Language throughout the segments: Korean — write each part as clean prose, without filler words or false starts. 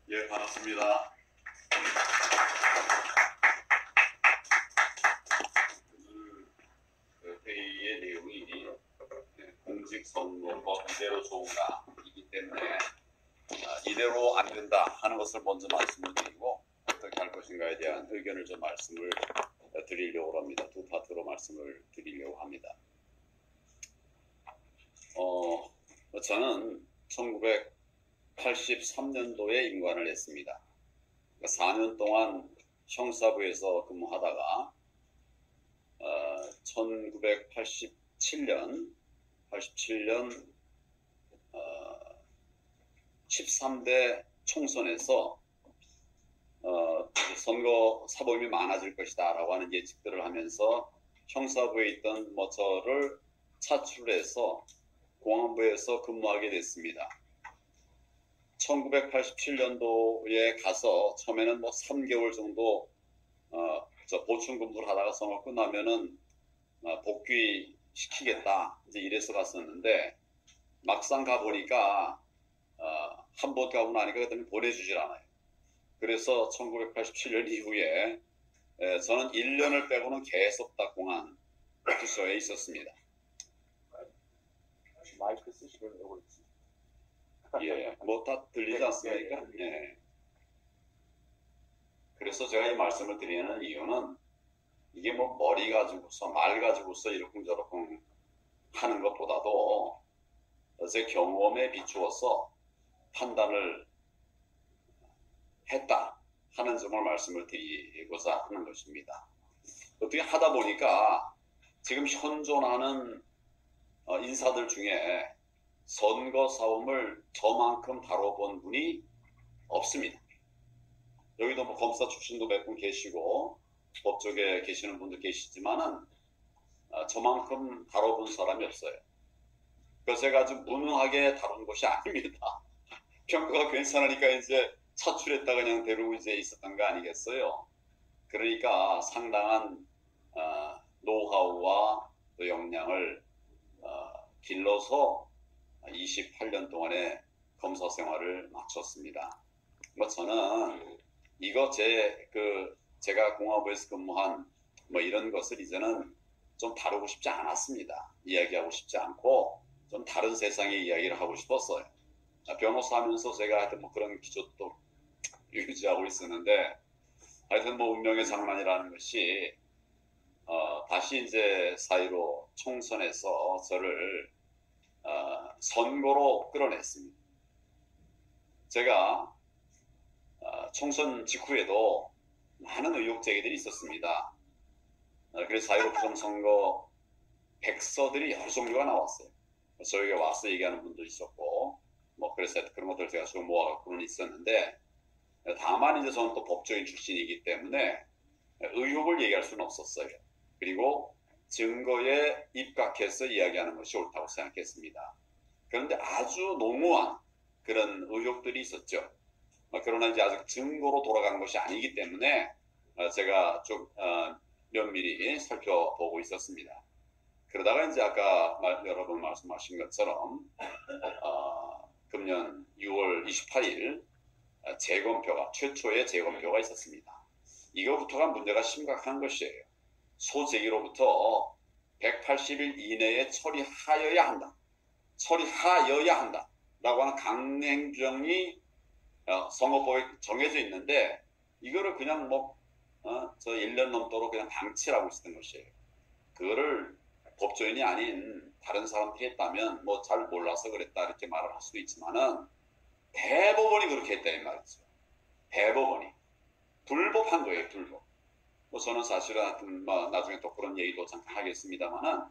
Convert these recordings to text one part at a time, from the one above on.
예, 반갑습니다. 오늘 회의의 내용이 공직선거법 이대로 좋은가이기 때문에 이대로 안 된다 하는 것을 먼저 말씀을 드리고 어떻게 할 것인가에 대한 의견을 좀 말씀을 드리려고 합니다. 두 파트로 말씀을 드리려고 합니다. 저는 1983년도에 임관을 했습니다. 4년 동안 형사부에서 근무하다가 1987년 13대 총선에서 선거 사범이 많아질 것이다 라고 하는 예측들을 하면서 형사부에 있던 저를 차출해서 공안부에서 근무하게 됐습니다. 1987년도에 가서 처음에는 3개월 정도 보충 근무를 하다가 선거 끝나면은 복귀시키겠다 이제 이래서 갔었는데 막상 가보니까 한 번 가고 나니까 그다음에 보내주질 않아요. 그래서 1987년 이후에 저는 1년을 빼고는 계속 다 공안 부서에 있었습니다. 마이크 쓰시면 요거 있지. 예, 다 들리지 않습니까? 예. 그래서 제가 이 말씀을 드리는 이유는 이게 머리 가지고서 말 가지고서 이러쿵저러쿵 하는 것보다도 제 경험에 비추어서 판단을 했다 하는 점을 말씀을 드리고자 하는 것입니다. 어떻게 하다 보니까 지금 현존하는 인사들 중에 선거 사업을 저만큼 다뤄본 분이 없습니다. 여기도 검사 출신도 몇 분 계시고 법조계에 계시는 분도 계시지만은 저만큼 다뤄본 사람이 없어요. 그래서 제가 아주 무능하게 다룬 것이 아닙니다. 평가가 괜찮으니까 이제 차출했다가 그냥 데리고 이제 있었던 거 아니겠어요. 그러니까 상당한 노하우와 또 역량을 길러서 28년 동안의 검사 생활을 마쳤습니다. 저는 이거 제가 공안부에서 근무한 이런 것을 이제는 좀 다루고 싶지 않았습니다. 이야기하고 싶지 않고 좀 다른 세상의 이야기를 하고 싶었어요. 변호사 하면서 제가 하여튼 그런 기조도 유지하고 있었는데 하여튼 운명의 장난이라는 것이 다시 이제 4.15 총선에서 저를 선거로 끌어냈습니다. 제가 총선 직후에도 많은 의혹 제기들이 있었습니다. 그래서 4.15 부정선거 백서들이 여러 종류가 나왔어요. 저에게 와서 얘기하는 분도 있었고 그래서 그런 것들 제가 좀 모아갖고는 있었는데 다만 이제 저는 또 법조인 출신이기 때문에 의혹을 얘기할 수는 없었어요. 그리고 증거에 입각해서 이야기하는 것이 옳다고 생각했습니다. 그런데 아주 농후한 그런 의혹들이 있었죠. 그러나 이제 아직 증거로 돌아가는 것이 아니기 때문에 제가 좀 면밀히 살펴보고 있었습니다. 그러다가 이제 아까 여러분 말씀하신 것처럼 금년 6월 28일 재검표가 최초의 재검표가 있었습니다. 이거부터가 문제가 심각한 것이에요. 소재기로부터 180일 이내에 처리하여야 한다. 처리하여야 한다. 라고 하는 강행정이 선거법에 정해져 있는데 이거를 그냥 저 1년 넘도록 그냥 방치하고 있었던 것이에요. 그거를 법조인이 아닌 다른 사람들이 했다면 잘 몰라서 그랬다 이렇게 말을 할 수도 있지만은 대법원이 그렇게 했다 이 말이죠. 대법원이 불법한 거예요. 불법. 저는 사실은 나중에 또 그런 얘기도 잠깐 하겠습니다만은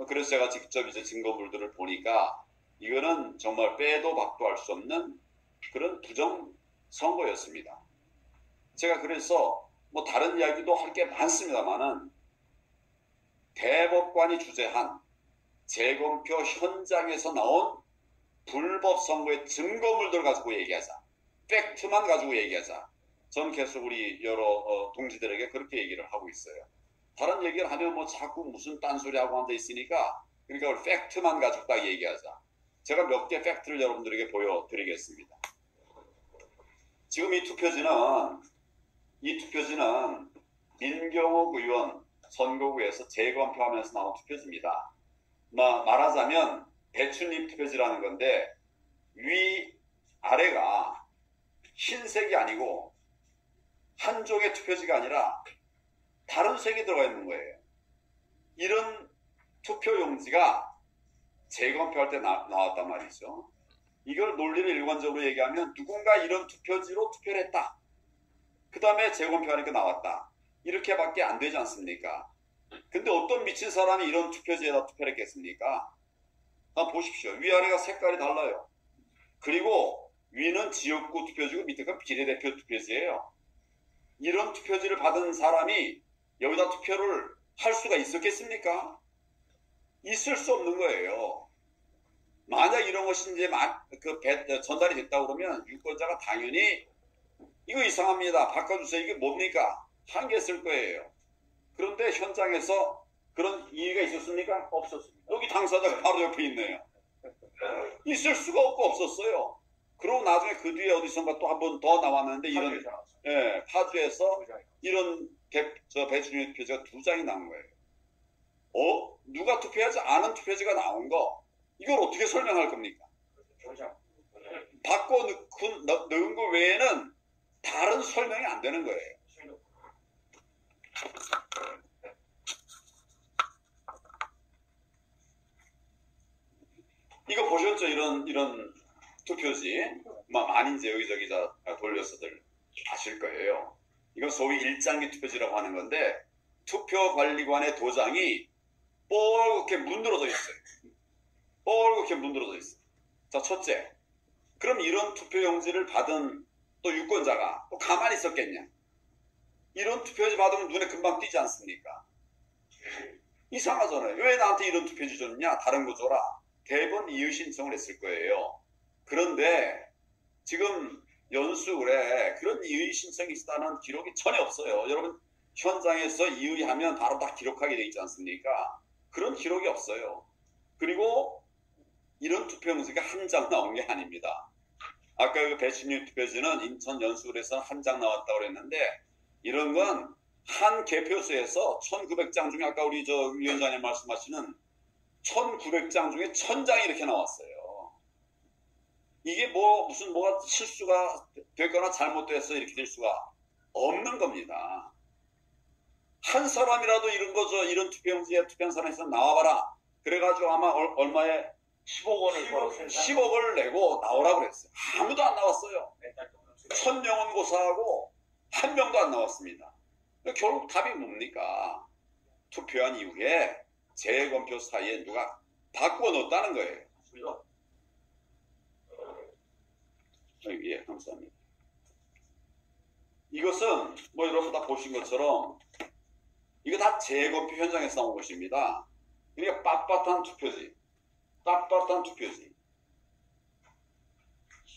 그래서 제가 직접 이제 증거물들을 보니까 이거는 정말 빼도 박도 할 수 없는 그런 부정 선거였습니다. 제가 그래서 다른 이야기도 할 게 많습니다만은 대법관이 주재한 재검표 현장에서 나온 불법 선거의 증거물들 가지고 얘기하자. 팩트만 가지고 얘기하자. 저는 계속 우리 여러 동지들에게 그렇게 얘기를 하고 있어요. 다른 얘기를 하면 자꾸 무슨 딴소리하고 앉아 있으니까 그러니까 팩트만 가지고 딱 얘기하자. 제가 몇 개 팩트를 여러분들에게 보여드리겠습니다. 지금 이 투표지는 민경욱 의원 선거구에서 재검표하면서 나온 투표지입니다. 말하자면 배춧잎 투표지라는 건데 아래가 흰색이 아니고 한 종의 투표지가 아니라 다른 색이 들어가 있는 거예요. 이런 투표용지가 재검표할 때 나왔단 말이죠. 이걸 논리를 일관적으로 얘기하면 누군가 이런 투표지로 투표를 했다. 그 다음에 재검표하니까 나왔다. 이렇게밖에 안 되지 않습니까? 근데 어떤 미친 사람이 이런 투표지에다 투표를 했겠습니까? 보십시오. 위아래가 색깔이 달라요. 그리고 위는 지역구 투표지고 밑에가 비례대표 투표지예요. 이런 투표지를 받은 사람이 여기다 투표를 할 수가 있었겠습니까? 있을 수 없는 거예요. 만약 이런 것이 이제 전달이 됐다고 그러면 유권자가 당연히 이거 이상합니다. 바꿔주세요. 이게 뭡니까? 한개쓸 거예요. 그런데 현장에서 그런 이의가 있었습니까? 없었습니다. 여기 당사자가 바로 옆에 있네요. 있을 수가 없고 없었어요. 그러고 나중에 그 뒤에 어디선가 또 한 번 더 나왔는데 이런 파주에서 이런 배춧잎 투표지가 2장이 나온 거예요. 누가 투표하지 않은 투표지가 나온 거 이걸 어떻게 설명할 겁니까? 바꿔 넣은 거 외에는 다른 설명이 안 되는 거예요. 이거 보셨죠? 이런 투표지 많이 이제 여기저기 돌려서들 아실 거예요. 이건 소위 일장기 투표지라고 하는 건데 투표관리관의 도장이 뻘겋게 문드러져 있어요. 뻘겋게 문드러져 있어요. 자, 첫째, 그럼 이런 투표용지를 받은 또 유권자가 또 가만히 있었겠냐? 이런 투표지 받으면 눈에 금방 띄지 않습니까? 이상하잖아요. 왜 나한테 이런 투표지 줬냐? 다른 거 줘라. 대부분 이의 신청을 했을 거예요. 그런데 지금 연수울에 그런 이의 신청이 있다는 기록이 전혀 없어요. 여러분 현장에서 이의하면 바로 다 기록하게 돼 있지 않습니까? 그런 기록이 없어요. 그리고 이런 투표용지가 한 장 나온 게 아닙니다. 아까 그 배춧잎 투표지는 인천 연수울에서 한 장 나왔다고 그랬는데 이런 건 한 개표소에서 1900장 중에 아까 우리 위원장님 말씀하시는 1900장 중에 1000장이 이렇게 나왔어요. 이게 무슨 뭐가 실수가 됐거나 잘못돼서 이렇게 될 수가 없는 겁니다. 한 사람이라도 이런 투표용지에 투표한 사람이 있으면 나와봐라. 그래가지고 아마 얼마에 10억을 내고 나오라고 그랬어요. 아무도 안 나왔어요. 1000명은 고사하고 한 명도 안 나왔습니다. 결국 답이 뭡니까? 투표한 이후에 재검표 사이에 누가 바꿔 넣었다는 거예요. 예, 감사합니다. 이것은 여러분 다 보신 것처럼 이거 다 재검표 현장에서 나온 것입니다. 그러니까 빳빳한 투표지.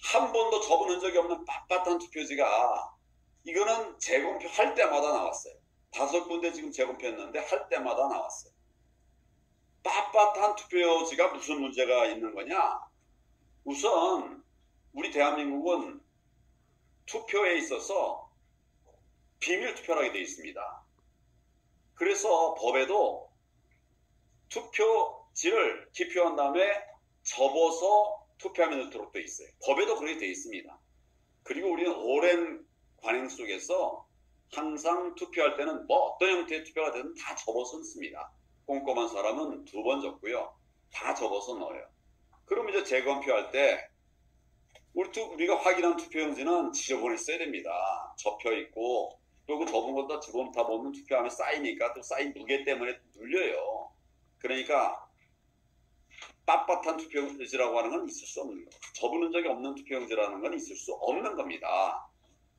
한 번도 접은 흔적이 없는 빳빳한 투표지가 이거는 재검표 할 때마다 나왔어요. 5군데 지금 재검표했는데 할 때마다 나왔어요. 빳빳한 투표지가 무슨 문제가 있는 거냐? 우선 우리 대한민국은 투표에 있어서 비밀 투표라게 되어 있습니다. 그래서 법에도 투표지를 기표한 다음에 접어서 투표하면 되도록 되어 있어요. 법에도 그렇게 되어 있습니다. 그리고 우리는 오랜 관행 속에서 항상 투표할 때는 어떤 형태의 투표가 되든 다 접어서 씁니다. 꼼꼼한 사람은 2번 접고요. 다 접어서 넣어요. 그럼 이제 재검표할 때 우리가 확인한 투표용지는 지저분했어야 됩니다. 접혀있고 또 그 접은 것도 두번 다 보면 투표하면 쌓이니까 또 쌓인 무게 때문에 눌려요. 그러니까 빳빳한 투표용지라고 하는 건 있을 수 없는 거예요. 접은 흔적이 없는 투표용지라는 건 있을 수 없는 겁니다.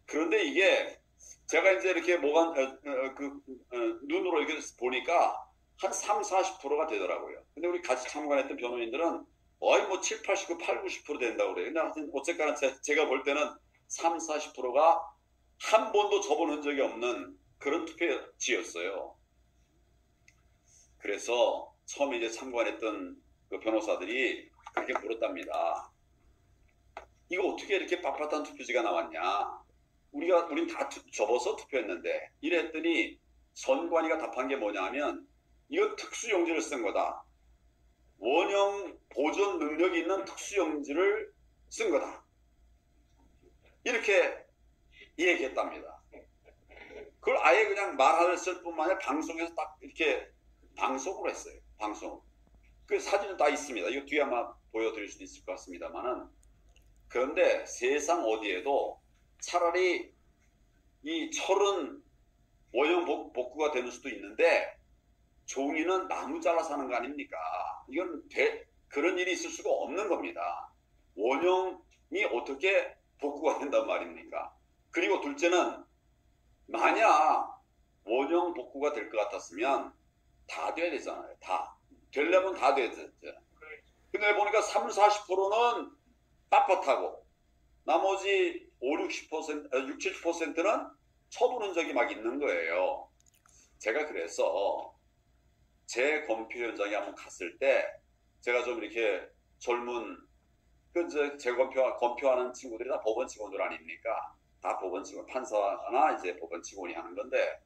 그런데 이게 제가 이제 이렇게 눈으로 이렇게 보니까 한 30-40%가 되더라고요. 근데 우리 같이 참관했던 변호인들은 7, 89, 8, 90% 된다고 그래요. 근데 하여튼 어쨌거나 제가 볼 때는 30-40%가 한 번도 접은 흔적이 없는 그런 투표지였어요. 그래서 처음에 이제 참관했던 그 변호사들이 그렇게 물었답니다. 이거 어떻게 이렇게 빳빳한 투표지가 나왔냐? 우린 다 접어서 투표했는데 이랬더니 선관위가 답한 게 뭐냐면 이거 특수용지를 쓴 거다. 원형 보존 능력이 있는 특수용지를 쓴 거다. 이렇게 얘기했답니다. 그걸 아예 그냥 말했을 뿐만 아니라 방송에서 딱 이렇게 방송으로 했어요. 방송. 그 사진은 다 있습니다. 이거 뒤에 아마 보여드릴 수도 있을 것 같습니다만은. 그런데 세상 어디에도 차라리 이 철은 원형 복구가 되는 수도 있는데 종이는 나무 잘라서 하는 거 아닙니까? 이건 그런 일이 있을 수가 없는 겁니다. 원형이 어떻게 복구가 된단 말입니까? 그리고 둘째는 만약 원형 복구가 될 것 같았으면 다 돼야 되잖아요. 다. 되려면 다 돼야 되죠. 근데 보니까 30, 40%는 빳빳하고 나머지 60, 70%는 처분 흔적이 막 있는 거예요. 제가 그래서 제 검표 현장에 한번 갔을 때 제가 좀 이렇게 젊은 제 검표하는 친구들이 다 법원 직원들 아닙니까? 다 법원 직원, 판사나 이제 법원 직원이 하는 건데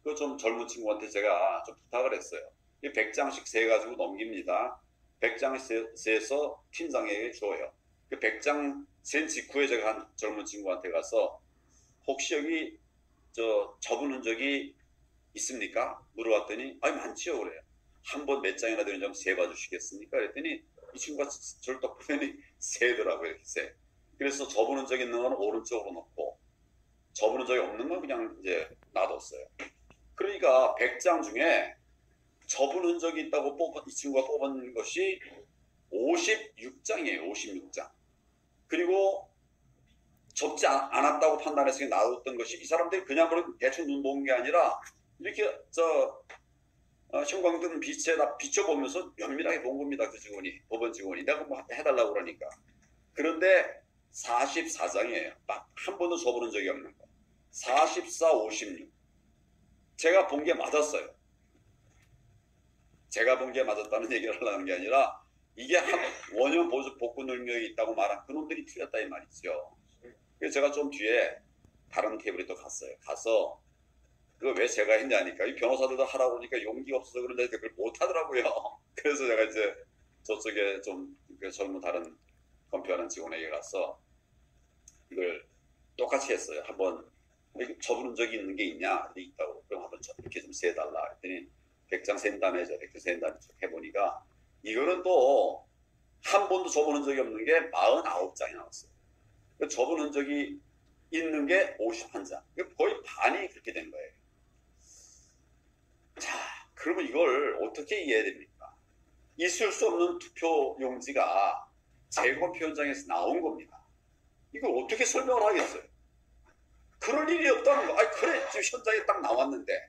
그 좀 젊은 친구한테 제가 좀 부탁을 했어요. 이 100장씩 세가지고 넘깁니다. 100장 세서 팀장에게 줘요. 그 100장 센 직후에 제가 한 젊은 친구한테 가서 혹시 여기 접은 흔적이 있습니까? 물어봤더니 아니 많지요 그래요. 한 번 몇 장이나 되는 점 세봐 주시겠습니까? 그랬더니 이 친구가 저를 딱 보더니 세더라고요. 이렇게 세. 그래서 접은 흔적 있는 건 오른쪽으로 놓고 접은 흔적이 없는 건 그냥 이제 놔뒀어요. 그러니까 100장 중에 접은 흔적이 있다고 이 친구가 뽑은 것이 56장이에요. 56장. 그리고 접지 않았다고 판단해서 놔뒀던 것이 이 사람들이 그냥 대충 눈 본 게 아니라 이렇게 형광등 빛에 다 비춰보면서 면밀하게 본 겁니다. 그 직원이, 법원 직원이. 내가 뭐 해달라고 그러니까. 그런데 44장이에요. 딱 한 번도 접은 적이 없는 거. 44, 56. 제가 본 게 맞았어요. 제가 본 게 맞았다는 얘기를 하려는 게 아니라 이게 원형 복구 능력이 있다고 말한 그놈들이 틀렸다 이 말이죠. 그래서 제가 좀 뒤에 다른 테이블에 또 갔어요. 가서 그거 왜 제가 했냐니까 이 변호사들도 하라고 그러니까 용기가 없어서 그런데 그걸 못 하더라고요. 그래서 제가 이제 저쪽에 좀 젊은 다른 검표하는 직원에게 가서 이걸 똑같이 했어요. 한번 접은 적이 있는 게 있냐? 있다고. 그럼 한번 이렇게 좀 세달라. 했더니 100장 센다며 이렇게 센다며 해보니까 이거는 또 한 번도 접은 적이 없는 게 49장이 나왔어요. 접은 적이 있는 게 51장. 거의 반이 그렇게 된 거예요. 자, 그러면 이걸 어떻게 이해해야 됩니까? 있을 수 없는 투표 용지가 재검표 현장에서 나온 겁니다. 이걸 어떻게 설명을 하겠어요? 그럴 일이 없다는 거. 아니, 그래, 지금 현장에 딱 나왔는데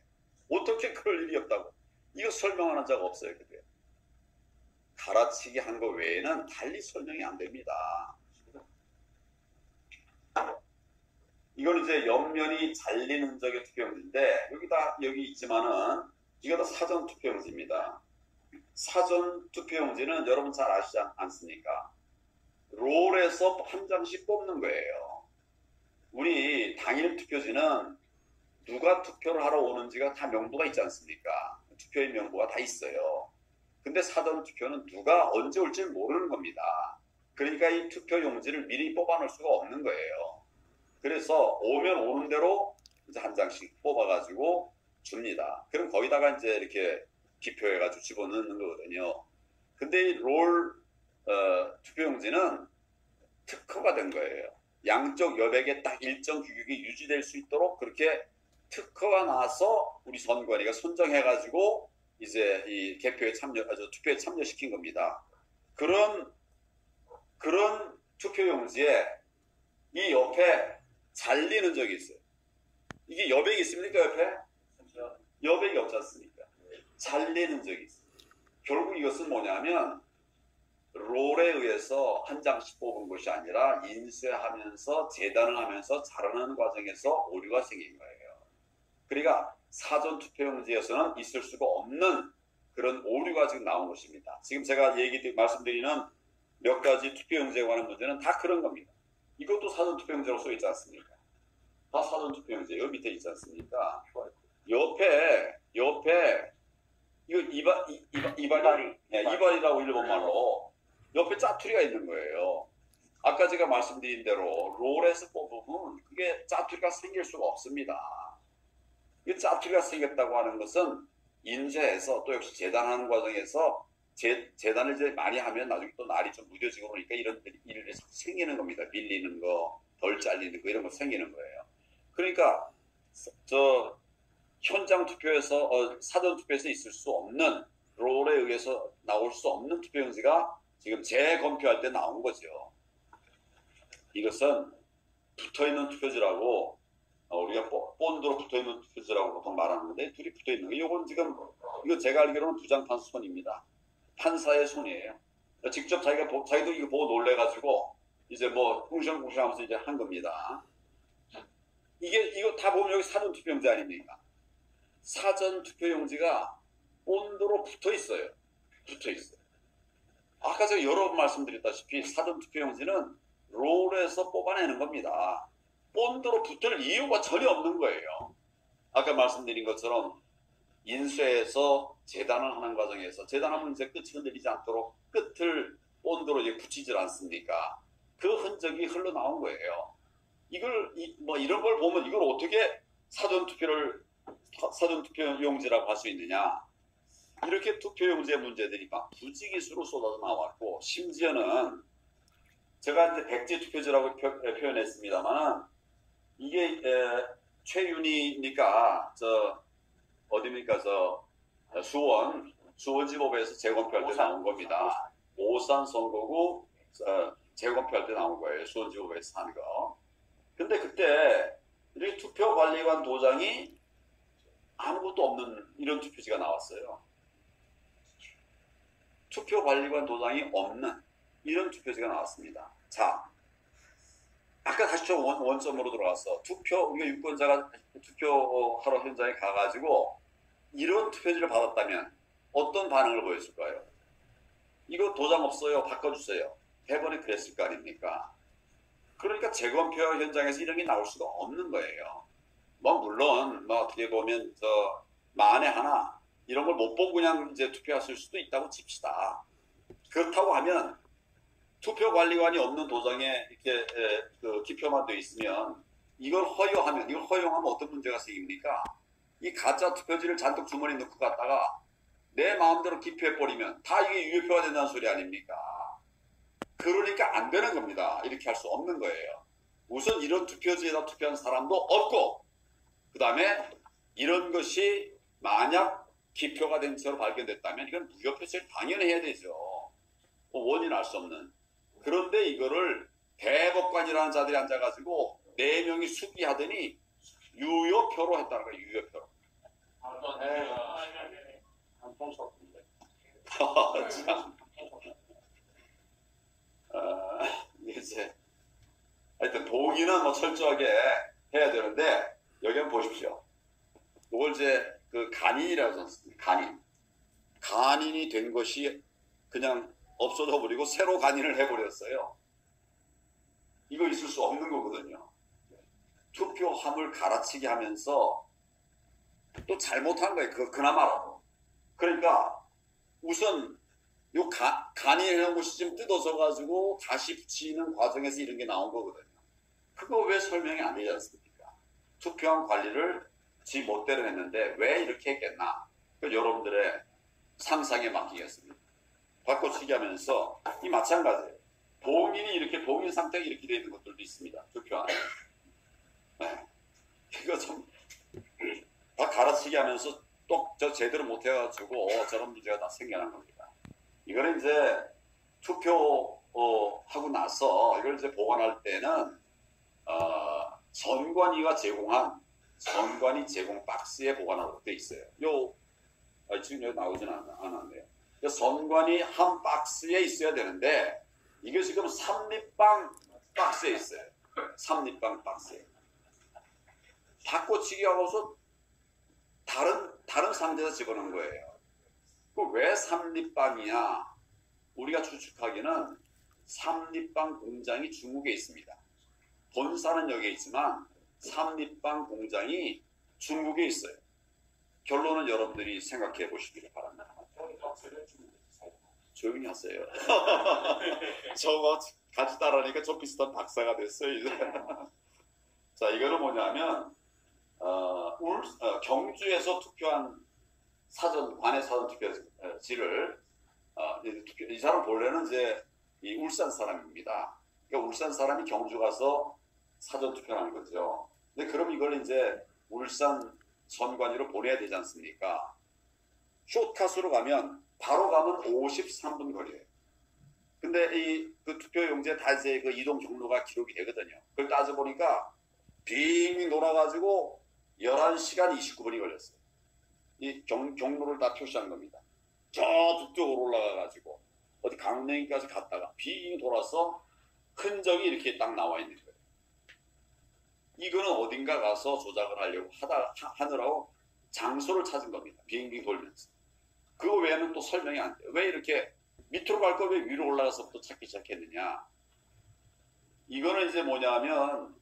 어떻게 그럴 일이 없다고. 이거 설명하는 자가 없어요. 그게. 갈아치기 한 거 외에는 달리 설명이 안 됩니다. 이거는 이제 옆면이 잘린 흔적의 투표용지인데 여기 있지만은 이거 다 사전 투표용지입니다. 사전 투표용지는 여러분 잘 아시지 않습니까? 롤에서 한 장씩 뽑는 거예요. 우리 당일 투표지는 누가 투표를 하러 오는지가 다 명부가 있지 않습니까? 투표의 명부가 다 있어요. 근데 사전 투표는 누가 언제 올지 모르는 겁니다. 그러니까 이 투표용지를 미리 뽑아놓을 수가 없는 거예요. 그래서 오면 오는 대로 이제 한 장씩 뽑아가지고 줍니다. 그럼 거기다가 이제 이렇게 기표해가지고 집어넣는 거거든요. 근데 이 롤 투표용지는 특허가 된 거예요. 양쪽 여백에 딱 일정 규격이 유지될 수 있도록 그렇게 특허가 나서 우리 선관위가 선정해가지고 이제 이 투표에 참여시킨 겁니다. 그런 투표용지에 이 옆에 잘리는 적이 있어요. 이게 여백이 있습니까, 옆에? 여백이 없지 않습니까? 잘리는 적이 있어요. 결국 이것은 뭐냐면 롤에 의해서 한 장씩 뽑은 것이 아니라 인쇄하면서 재단을 하면서 자르는 과정에서 오류가 생긴 거예요. 그러니까 사전 투표용지에서는 있을 수가 없는 그런 오류가 지금 나온 것입니다. 지금 제가 말씀드리는 몇 가지 투표용지에 관한 문제는 다 그런 겁니다. 이것도 사전 투표용지라고 써 있지 않습니까? 다 사전투표용지 여기 밑에 있지 않습니까? 옆에 이거 이발이 이발이라고 일본말로 옆에 짜투리가 있는 거예요. 아까 제가 말씀드린 대로 롤에서 뽑으면 그게 짜투리가 생길 수가 없습니다. 이 짜투리가 생겼다고 하는 것은 인쇄해서 또 역시 재단하는 과정에서 재단을 이제 많이 하면 나중에 또 날이 좀 무뎌지고 그러니까 이런 일이 생기는 겁니다. 밀리는 거, 덜 잘리는 거 이런 거 생기는 거예요. 그러니까 저 현장 투표에서 사전 투표에서 있을 수 없는 롤에 의해서 나올 수 없는 투표용지가 지금 재검표할 때 나온 거죠. 이것은 붙어있는 투표지라고 우리가 본드로 붙어있는 투표지라고 보통 말하는데 둘이 붙어있는 거. 이건 지금 이거 제가 알기로는 부장판사 손입니다. 판사의 손이에요. 직접 자기도 이거 보고 놀래가지고 이제 뭐 꿍시렁꿍시렁하면서 이제 한 겁니다. 이거 다 보면 여기 사전 투표용지 아닙니까? 사전 투표용지가 본드로 붙어 있어요. 아까 제가 여러 번 말씀드렸다시피 사전 투표용지는 롤에서 뽑아내는 겁니다. 본드로 붙을 이유가 전혀 없는 거예요. 아까 말씀드린 것처럼 인쇄해서 재단을 하는 과정에서 재단하면 이제 끝이 흔들리지 않도록 끝을 본드로 이제 붙이질 않습니까? 그 흔적이 흘러나온 거예요. 이런 걸 보면 이걸 어떻게 사전 투표용지라고 할 수 있느냐? 이렇게 투표용지의 문제들이 막 부지기수로 쏟아져 나왔고, 심지어는 제가 이제 백지 투표지라고 표현했습니다만, 이게 최윤희니까 어디입니까? 수원지법에서 재검표할 때 나온 겁니다. 오산 선거구 재검표할 때 나온 거예요. 수원지법에서 한 거. 근데 그때 이렇게 투표관리관 도장이 아무것도 없는 이런 투표지가 나왔어요. 투표관리관 도장이 없는 이런 투표지가 나왔습니다. 자, 아까 다시 저 원점으로 들어가서 우리가 유권자가 투표하러 현장에 가가지고 이런 투표지를 받았다면 어떤 반응을 보였을까요? 이거 도장 없어요. 바꿔주세요. 대번에 그랬을 거 아닙니까? 그러니까 재검표 현장에서 이런 게 나올 수가 없는 거예요. 물론 어떻게 보면 만에 하나 이런 걸 못 보고 그냥 이제 투표하실 수도 있다고 칩시다. 그렇다고 하면 투표관리관이 없는 도장에 이렇게 기표만 되어 있으면 이걸 허용하면 어떤 문제가 생깁니까? 이 가짜 투표지를 잔뜩 주머니에 넣고 갔다가 내 마음대로 기표해버리면 다 이게 유효표가 된다는 소리 아닙니까? 그러니까 안 되는 겁니다. 이렇게 할 수 없는 거예요. 우선 이런 투표지에다 투표한 사람도 없고, 그 다음에 이런 것이 만약 기표가 된 채로 발견됐다면 이건 무효표시를 당연히 해야 되죠. 원인 알 수 없는. 그런데 이거를 대법관이라는 자들이 앉아가지고 4명이 수기하더니 유효표로 했다는 거예요. 유효표로. 참. 이제 하여튼 동의는 철저하게 해야 되는데 여기 한번 보십시오. 이걸 이제 간인이라고 하셨습니다. 간인이 된 것이 그냥 없어져 버리고 새로 간인을 해버렸어요. 이거 있을 수 없는 거거든요. 투표함을 갈아치기 하면서 또 잘못한 거예요. 그나마라도. 그러니까 우선 요 간인해놓은 것이 지금 뜯어져 가지고 다시 붙이는 과정에서 이런 게 나온 거거든요. 그거 왜 설명이 안 되지 않습니까? 투표함 관리를 지 멋대로 했는데 왜 이렇게 했겠나? 여러분들의 상상에 맡기겠습니다. 바꿔치기 하면서 이 마찬가지예요. 봉인 상태가 이렇게 되어 있는 것들도 있습니다. 투표함. 네. 이거 좀 다 갈아치기 하면서 또 제대로 못 해가지고 저런 문제가 다 생겨난 겁니다. 이거는 이제 투표하고 나서 이걸 이제 보관할 때는 선관위가 제공한 선관위 제공 박스에 보관하도록 되어 있어요. 지금 여기 나오진 않았네요. 선관위 한 박스에 있어야 되는데 이게 지금 삼립방 박스에 있어요. 삼립방 박스에. 바꿔치기 하고서 다른 상자에서 집어넣은 거예요. 왜 삼립방이냐? 우리가 추측하기는 삼립방 공장이 중국에 있습니다. 본사는 여기에 있지만 삼립방 공장이 중국에 있어요. 결론은 여러분들이 생각해 보시길 바랍니다. 조용히 하세요. 저거 같이 따라하니까 좀 비슷한 박사가 됐어요. 이제. 자, 이거는 뭐냐면 경주에서 투표한 관내 사전 투표지를 이 사람 본래는 이제 이 울산 사람입니다. 그러니까 울산 사람이 경주 가서 사전 투표하는 거죠. 근데 그럼 이걸 이제 울산 선관위로 보내야 되지 않습니까? 쇼트카스로 가면 바로 가면 53분 거리예요. 근데 그 투표용지에 다 이제 그 이동 경로가 기록이 되거든요. 그걸 따져보니까 빙 돌아가지고 11시간 29분이 걸렸어요. 이 경로를 다 표시한 겁니다. 저 북쪽으로 올라가가지고 어디 강릉까지 갔다가 빙 돌아서 흔적이 이렇게 딱 나와 있는 거예요. 이거는 어딘가 가서 조작을 하려고 하느라고 장소를 찾은 겁니다. 빙빙 돌면서. 그거 외에는 또 설명이 안 돼요. 왜 이렇게 밑으로 갈 거 왜 위로 올라가서부터 찾기 시작했느냐. 이거는 이제 뭐냐면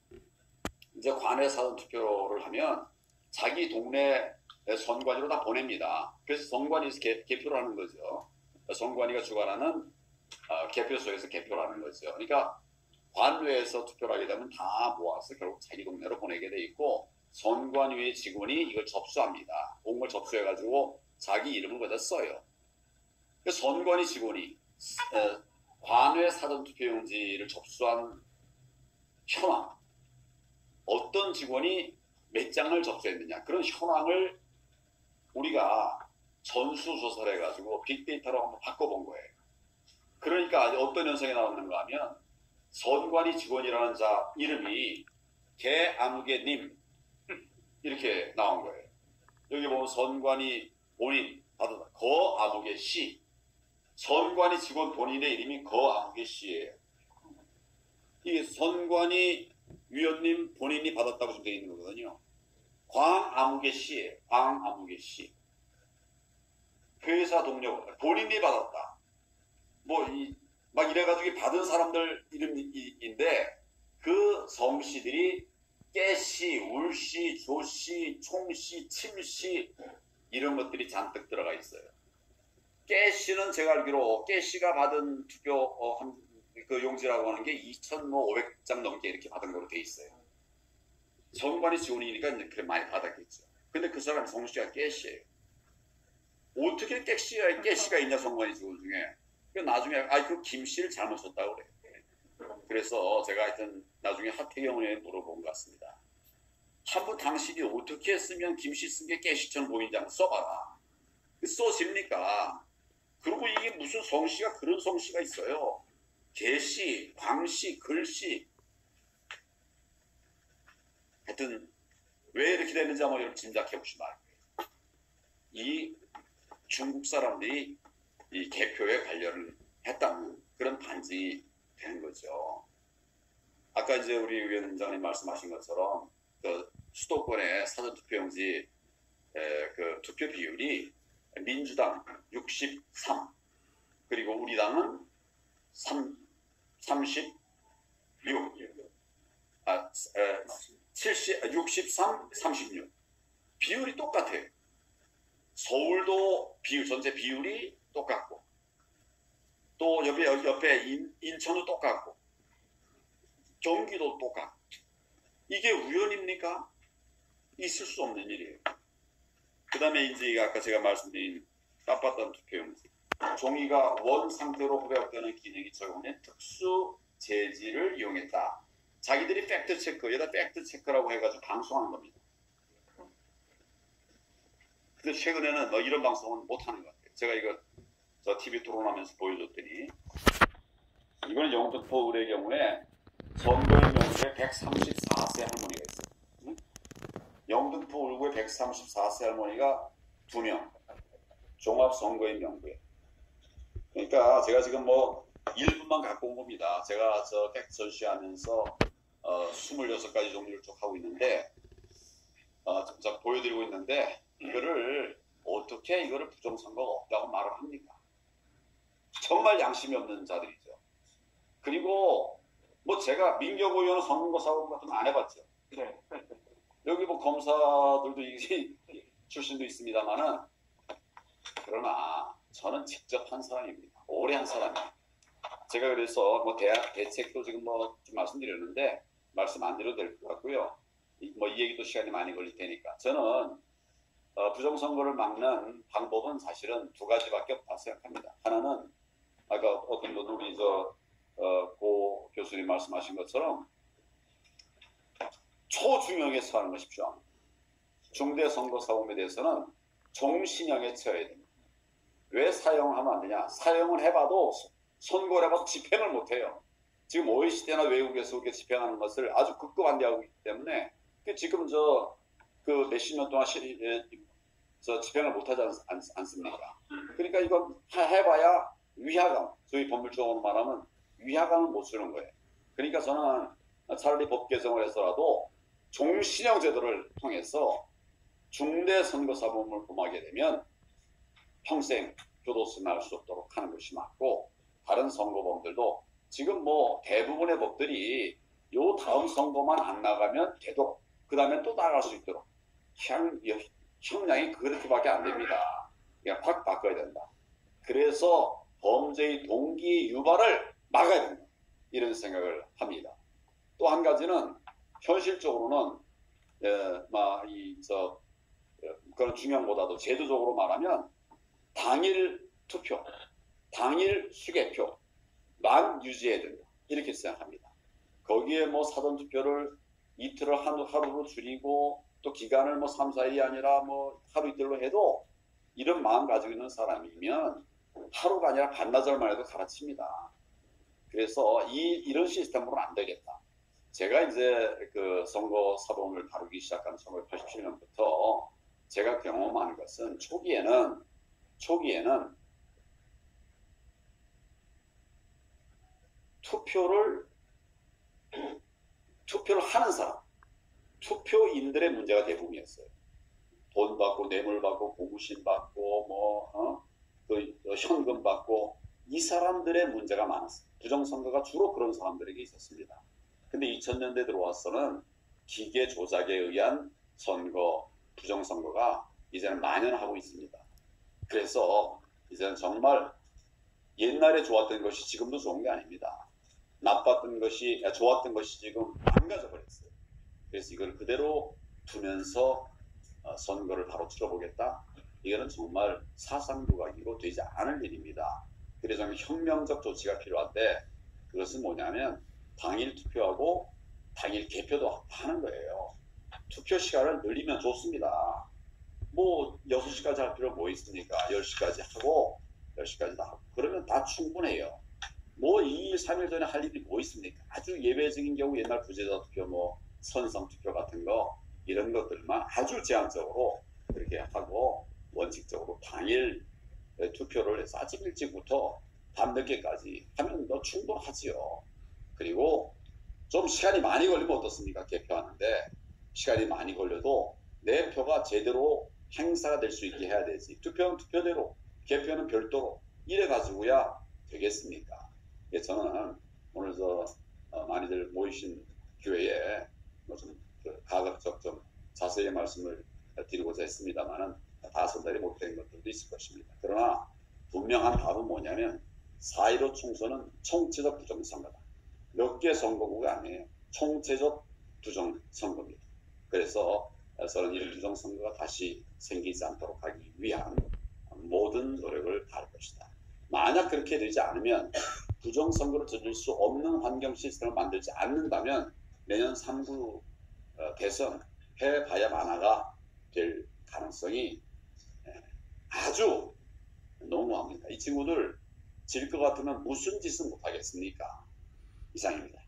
이제 관내 사전 투표를 하면 자기 동네 선관위로 다 보냅니다. 그래서 선관위에서 개표를 하는 거죠. 선관위가 주관하는 개표소에서 개표를 하는 거죠. 그러니까 관외에서 투표를 하게 되면 다 모아서 결국 자기 동네로 보내게 돼 있고 선관위의 직원이 이걸 접수합니다. 온 걸 접수해가지고 자기 이름을 거기다 써요. 선관위 직원이 관외 사전투표용지를 접수한 현황, 어떤 직원이 몇 장을 접수했느냐, 그런 현황을 우리가 전수조사를 해가지고 빅데이터로 한번 바꿔본 거예요. 그러니까 어떤 현상이 나왔는가 하면 선관위 직원이라는 자 이름이 개아무개님 이렇게 나온 거예요. 여기 보면 선관위 본인 받았다. 거아무개 씨. 선관위 직원 본인의 이름이 거아무개 씨예요. 이게 선관위 위원님 본인이 받았다고 지금 되어 있는 거거든요. 광아무개 씨예요. 광아무개 씨. 회사 동료 본인이 받았다. 막 이래가지고 받은 사람들 이름인데 그 성씨들이 깨씨, 울씨, 조씨, 총씨, 침씨 이런 것들이 잔뜩 들어가 있어요. 깨씨는 제가 알기로 깨씨가 받은 투표 그 용지라고 하는 게 2,500장 넘게 이렇게 받은 걸로 돼 있어요. 선관위 직원이니까 그렇게 많이 받았겠죠. 근데 그 사람 성씨가 깨씨예요. 어떻게 깨씨가 있냐 선관위 직원 중에. 나중에 그 김씨를 잘못 썼다고 그래요. 그래서 제가 하여튼 나중에 하태경 의원에 물어본 것 같습니다. 한번 당신이 어떻게 쓰면 김씨 쓴 게 깨씨처럼 보이는지 한번 써봐라. 써집니까? 그리고 이게 무슨 성씨가 그런 성씨가 있어요. 개씨, 광씨, 글씨. 하여튼 왜 이렇게 되는지 한번 여러분 짐작해 보시면 알게요. 이 중국 사람들이 이 개표에 관련을 했다는 그런 반증이 되는 거죠. 아까 이제 우리 위원장님 말씀하신 것처럼 그 수도권의 사전투표용지 그 투표 비율이 민주당 63 그리고 우리 당은 36 63, 36 비율이 똑같아요. 서울도 전체 비율이 똑같고 또 옆에 인천도 똑같고 경기도 똑같고 이게 우연입니까? 있을 수 없는 일이에요. 그 다음에 이제 아까 제가 말씀드린 빳빳한 투표용지 종이가 원 상태로 회복되는 기능이 적용된 특수 재질을 이용했다. 자기들이 팩트체크, 여기다 팩트체크라고 해가지고 방송하는 겁니다. 근데 최근에는 이런 방송은 못하는 것 같아요. 제가 이거 저 TV 토론하면서 보여줬더니 이거는 영등포 의뢰의 경우에 선거인 명부에 134세 할머니가 있어요. 영등포 의뢰의 134세 할머니가 2명 종합선거인 명부에. 그러니까 제가 지금 1분만 갖고 온 겁니다. 제가 저 팩트 전시하면서 26가지 종류를 쭉 하고 있는데 자 보여드리고 있는데 이거를 어떻게 이거를 부정선거가 없다고 말을 합니까? 정말 양심이 없는 자들이죠. 그리고 제가 민경호 의원은 선거사고 같은 거 안 해봤죠. 네. 여기 뭐 검사들도 이 출신도 있습니다만은, 그러나 저는 직접 한 사람입니다. 오래 한 사람이에요. 제가 그래서 뭐 대학 대책도 지금 뭐 좀 말씀드렸는데 말씀 안 드려도 될 것 같고요. 이 얘기도 시간이 많이 걸릴 테니까. 저는 부정선거를 막는 방법은 사실은 두 가지밖에 없다고 생각합니다. 하나는 아까 어떤 분 우리 고 교수님 말씀하신 것처럼 초중형에 처하는 것이 필요합니다. 중대 선거 사범에 대해서는 종신형에 처해야 됩니다. 왜 사형하면 안 되냐? 사형을 해봐도 선고를 해봐도 집행을 못해요. 지금 OECD나 외국에서 그렇게 집행하는 것을 아주 극구 반대하고 있기 때문에 지금 그 몇십 년 동안 집행을 못하지 않습니까? 그러니까 이거 해봐야 위화감, 저희 법률적으로 말하면 위화감을 못 주는 거예요. 그러니까 저는 차라리 법 개정을 해서라도 종신형 제도를 통해서 중대 선거사범을 범하게 되면 평생 교도소 나갈 수 없도록 하는 것이 맞고, 다른 선거범들도 지금 뭐 대부분의 법들이 요 다음 선거만 안 나가면 되도록, 그 다음에 또 나갈 수 있도록 형량이 그렇게밖에 안 됩니다. 그냥 확 바꿔야 된다. 그래서 범죄의 동기 유발을 막아야 된다. 이런 생각을 합니다. 또 한 가지는 현실적으로는 그런 중형보다도 제도적으로 말하면 당일 투표, 당일 수개표만 유지해야 된다. 이렇게 생각합니다. 거기에 뭐 사전 투표를 이틀을 하루로 줄이고 또 기간을 뭐 3, 4일이 아니라 뭐 하루 이틀로 해도 이런 마음 가지고 있는 사람이면 하루가 아니라 반나절만 해도 갈아칩니다. 그래서 이런 시스템으로는 안 되겠다. 제가 이제 그 선거 사범을 다루기 시작한 1987년부터 제가 경험한 것은 초기에는 투표를 하는 사람, 투표인들의 문제가 대부분이었어요. 돈 받고 뇌물 받고 고무신 받고 또 현금 받고 이 사람들의 문제가 많았어요. 부정선거가 주로 그런 사람들에게 있었습니다. 근데 2000년대 들어와서는 기계 조작에 의한 선거, 부정선거가 이제는 만연하고 있습니다. 그래서 이제는 정말 옛날에 좋았던 것이 지금도 좋은 게 아닙니다. 좋았던 것이 지금 망가져버렸어요. 그래서 이걸 그대로 두면서 선거를 바로 치러보겠다. 이거는 정말 사상부각이고 되지 않을 일입니다. 그래서 혁명적 조치가 필요한데, 그것은 뭐냐면 당일 투표하고 당일 개표도 하는 거예요. 투표 시간을 늘리면 좋습니다. 뭐 6시까지 할 필요 뭐 있습니까? 10시까지 하고 10시까지 다 하고 그러면 다 충분해요. 뭐 2일, 3일 전에 할 일이 뭐 있습니까? 아주 예외적인 경우 옛날 부재자 투표, 뭐 선성 투표 같은 거 이런 것들만 아주 제한적으로 그렇게 하고, 원칙적으로 당일 투표를 해서 아침 일찍부터 밤늦게까지 하면 너 충분하지요. 그리고 좀 시간이 많이 걸리면 어떻습니까? 개표하는데 시간이 많이 걸려도 내 표가 제대로 행사가 될 수 있게 해야 되지. 투표는 투표대로, 개표는 별도로 이래 가지고야 되겠습니까? 예, 저는 오늘 많이들 모이신 교회에 좀 가급적 좀 자세히 말씀을 드리고자 했습니다만은 다 전달이 못된 것들도 있을 것입니다. 그러나 분명한 답은 뭐냐면 4.15 총선은 총체적 부정선거다. 몇 개 선거구가 아니에요. 총체적 부정선거입니다. 그래서 저는 이 부정선거가 다시 생기지 않도록 하기 위한 모든 노력을 다할 것이다. 만약 그렇게 되지 않으면, 부정선거를 저질 수 없는 환경 시스템을 만들지 않는다면 내년 3구 대선 해봐야 만화가 될 가능성이 아주 너무합니다. 이 친구들 질 것 같으면 무슨 짓을 못하겠습니까? 이상입니다.